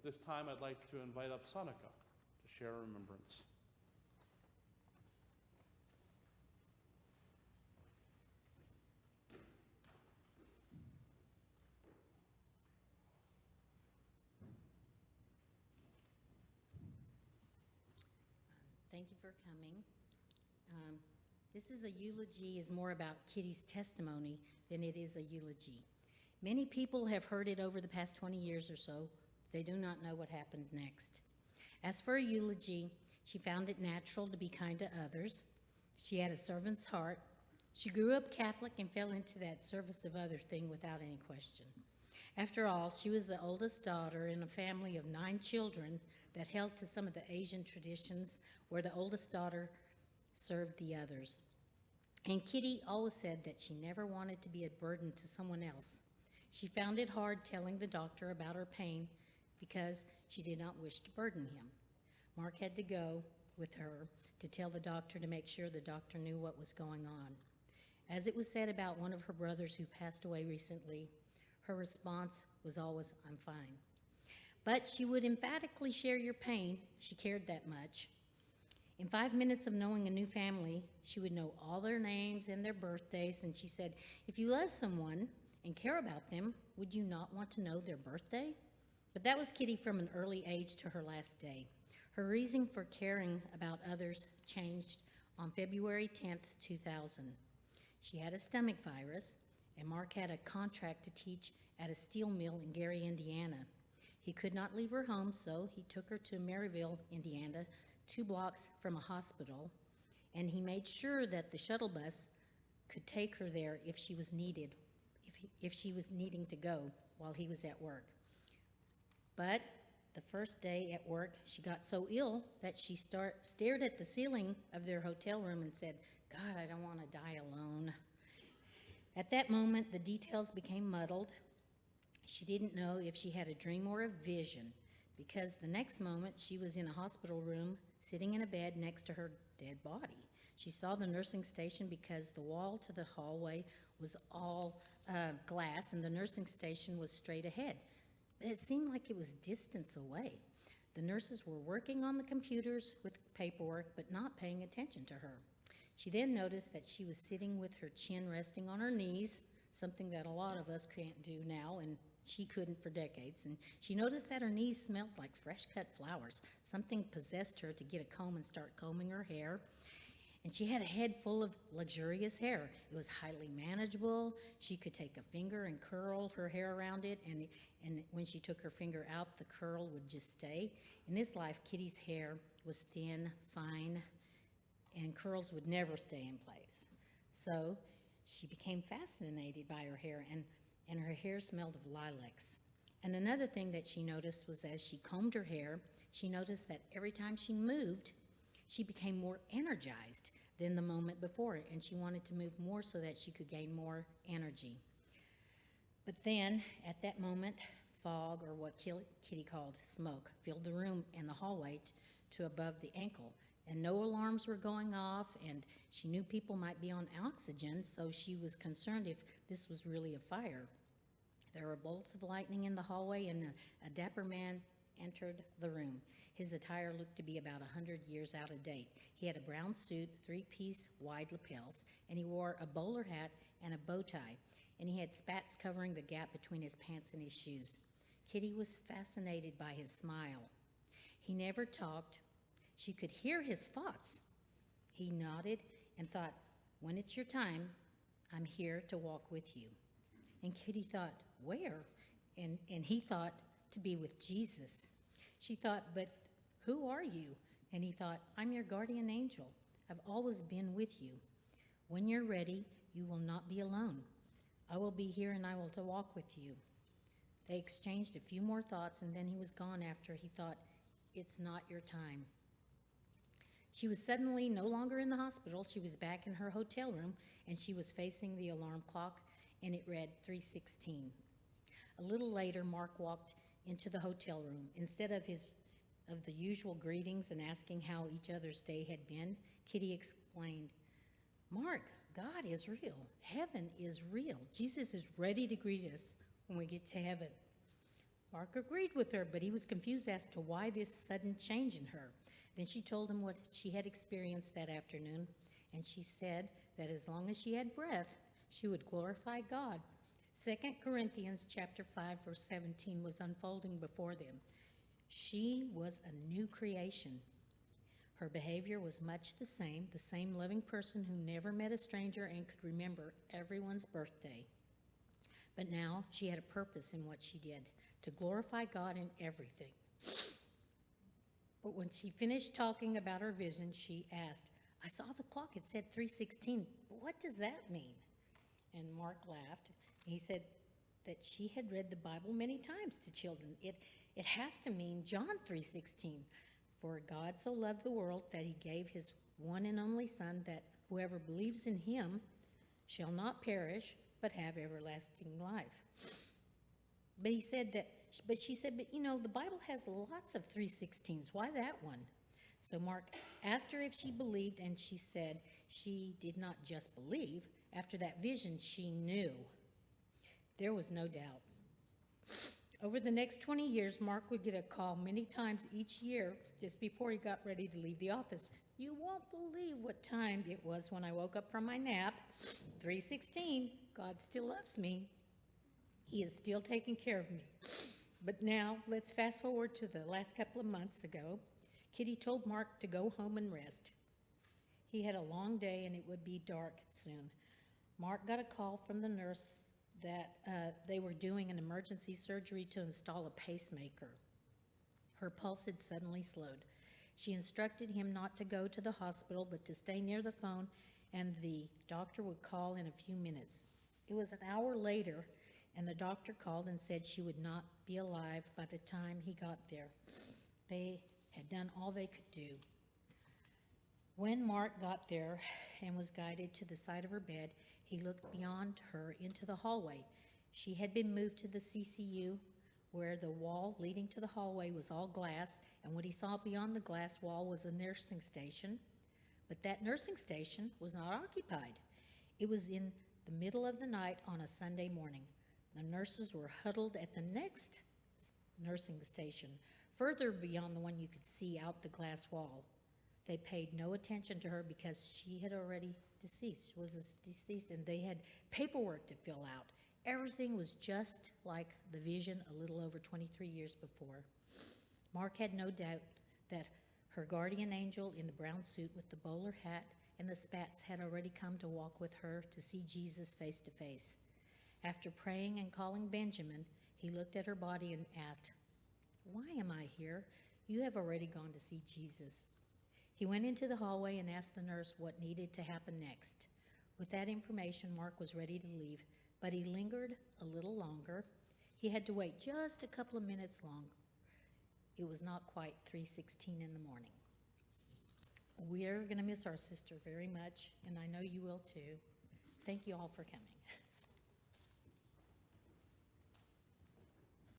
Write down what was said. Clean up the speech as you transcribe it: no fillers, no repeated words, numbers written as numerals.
this time I'd like to invite up Sjonneke to share a remembrance. Thank you for coming. This is a eulogy is more about Kitty's testimony than it is a eulogy. Many people have heard it over the past 20 years or so. They do not know what happened next. As for a eulogy, she found it natural to be kind to others. She had a servant's heart. She grew up Catholic and fell into that service of others thing without any question. After all, she was the oldest daughter in a family of 9 children that held to some of the Asian traditions where the oldest daughter served the others. And Kitty always said that she never wanted to be a burden to someone else. She found it hard telling the doctor about her pain because she did not wish to burden him. Mark had to go with her to tell the doctor to make sure the doctor knew what was going on. As it was said about one of her brothers who passed away recently, her response was always, "I'm fine." But she would emphatically share your pain. She cared that much. In 5 minutes of knowing a new family, she would know all their names and their birthdays, and she said, "If you love someone and care about them, would you not want to know their birthday?" But that was Kitty from an early age to her last day. Her reason for caring about others changed on February 10th, 2000. She had a stomach virus, and Mark had a contract to teach at a steel mill in Gary, Indiana. He could not leave her home, so he took her to Maryville, Indiana, 2 blocks from a hospital, and he made sure that the shuttle bus could take her there if she was needing to go while he was at work. But the first day at work, she got so ill that she stared at the ceiling of their hotel room and said, "God, I don't want to die alone." At that moment, the details became muddled. She didn't know if she had a dream or a vision, because the next moment she was in a hospital room, sitting in a bed next to her dead body. She saw the nursing station because the wall to the hallway was all glass, and the nursing station was straight ahead. But it seemed like it was distance away. The nurses were working on the computers with paperwork, but not paying attention to her. She then noticed that she was sitting with her chin resting on her knees, something that a lot of us can't do now, and she couldn't for decades. And she noticed that her knees smelled like fresh cut flowers. Something possessed her to get a comb and start combing her hair. And she had a head full of luxurious hair. It was highly manageable. She could take a finger and curl her hair around it, and when she took her finger out, the curl would just stay. In this life, Kitty's hair was thin, fine, and curls would never stay in place. So she became fascinated by her hair, and her hair smelled of lilacs. And another thing that she noticed was as she combed her hair, she noticed that every time she moved, she became more energized than the moment before, and she wanted to move more so that she could gain more energy. But then, at that moment, fog, or what Kitty called smoke, filled the room and the hallway to above the ankle, and no alarms were going off, and she knew people might be on oxygen, so she was concerned if this was really a fire. There were bolts of lightning in the hallway, and a dapper man entered the room. His attire looked to be about 100 years out of date. He had a brown suit, 3-piece wide lapels, and he wore a bowler hat and a bow tie, and he had spats covering the gap between his pants and his shoes. Kitty was fascinated by his smile. He never talked. She could hear his thoughts. He nodded and thought, "When it's your time, I'm here to walk with you." And Kitty thought, "Where?" And he thought, "To be with Jesus." She thought, "But who are you?" And he thought, "I'm your guardian angel. I've always been with you. When you're ready, you will not be alone. I will be here and I will to walk with you." They exchanged a few more thoughts, and then he was gone after he thought, "It's not your time." She was suddenly no longer in the hospital. She was back in her hotel room, and she was facing the alarm clock, and it read 3:16. A little later, Mark walked into the hotel room. Instead of the usual greetings and asking how each other's day had been, Kitty explained, "Mark, God is real. Heaven is real. Jesus is ready to greet us when we get to heaven." Mark agreed with her, but he was confused as to why this sudden change in her. Then she told him what she had experienced that afternoon, and she said that as long as she had breath, she would glorify God. 2 Corinthians chapter 5, verse 17 was unfolding before them. She was a new creation. Her behavior was much the same loving person who never met a stranger and could remember everyone's birthday. But now she had a purpose in what she did, to glorify God in everything. But when she finished talking about her vision, she asked, "I saw the clock, it said 3:16. What does that mean?" And Mark laughed. He said that she had read the Bible many times to children. It has to mean John 3:16. For God so loved the world that he gave his one and only Son, that whoever believes in him shall not perish, but have everlasting life. But she said, but you know, the Bible has lots of 3:16s. Why that one? So Mark asked her if she believed, and she said she did not just believe. After that vision, she knew. There was no doubt. Over the next 20 years, Mark would get a call many times each year just before he got ready to leave the office. "You won't believe what time it was when I woke up from my nap. 3:16. God still loves me. He is still taking care of me." But now, let's fast forward to the last couple of months ago. Kitty told Mark to go home and rest. He had a long day and it would be dark soon. Mark got a call from the nurse that they were doing an emergency surgery to install a pacemaker. Her pulse had suddenly slowed. She instructed him not to go to the hospital, but to stay near the phone, and the doctor would call in a few minutes. It was an hour later, and the doctor called and said she would not be alive by the time he got there. They had done all they could do. When Mark got there and was guided to the side of her bed, he looked beyond her into the hallway. She had been moved to the CCU, where the wall leading to the hallway was all glass, and what he saw beyond the glass wall was a nursing station. But that nursing station was not occupied. It was in the middle of the night on a Sunday morning. The nurses were huddled at the next nursing station, further beyond the one you could see out the glass wall. They paid no attention to her because she had already deceased. She was deceased, and they had paperwork to fill out. Everything was just like the vision a little over 23 years before. Mark had no doubt that her guardian angel in the brown suit with the bowler hat and the spats had already come to walk with her to see Jesus face to face. After praying and calling Benjamin, he looked at her body and asked, "Why am I here? You have already gone to see Jesus." He went into the hallway and asked the nurse what needed to happen next. With that information, Mark was ready to leave, but he lingered a little longer. He had to wait just a couple of minutes long. It was not quite 3:16 in the morning. We're going to miss our sister very much, and I know you will too. Thank you all for coming.